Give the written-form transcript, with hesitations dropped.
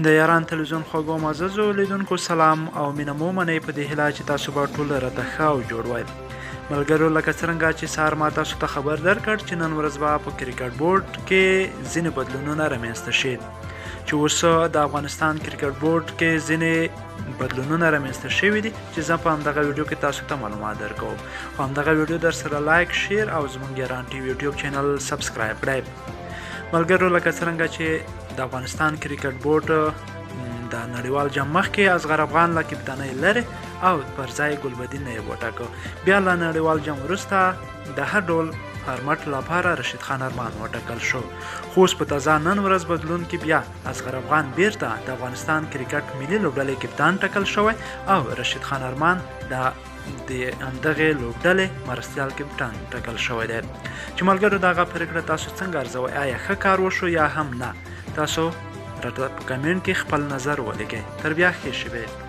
د ایران تلویزیون خوږو معززو لیدونکو سلام او مینه مو منئ په دې هیله چې تاسو به ټول راته ښه او جوړ وای. ملګرو لکه څرنګه چې سهار ما تاسو ته خبر درکړ چې نن ورځ به په کرکټ بورډ کې ځینې بدلونونه رامنځته شي چې اوس د افغانستان کرکټ بورډ کې ځینې بدلونونه رامنځته شوي دي چې زه په همدغه ویډیو کې تاسو ته معلومات درکوم. خو همدغه ویډیو در سره لایک شیر او زموږ ایران ټي وي یوټیوب چینل سبسکرایب کړئ. ملګرو لکه څرنګه چې د افغانستان کرکټ بورډ د نړیوال جام مخکې اصغر افغان له کپتانۍ لرې او پر ځای ګلبدین یې وټاکه. بیا له نړیوال جام وروسته د هر ډول فارمټ لپاره رشید خان ارمان وټاکل شو. خو اوس په تازه نن ورځ بدلون کې بیا اصغر افغان بیرته د افغانستان کرکټ ملي لوبډلې کپتان ټاکل شوی او رشید خان ارمان د همدغې لوبډلې مرستیال کپتان ټاکل شوی دی. چې ملګرو دغه پرېکړه تاسو څنګه ارزوئ؟ آیا ښه کار وشو یا هم نه؟ تاسو راته په کمنټ کې خپل نظر ولیکئ. تر بیا ښې شېبې.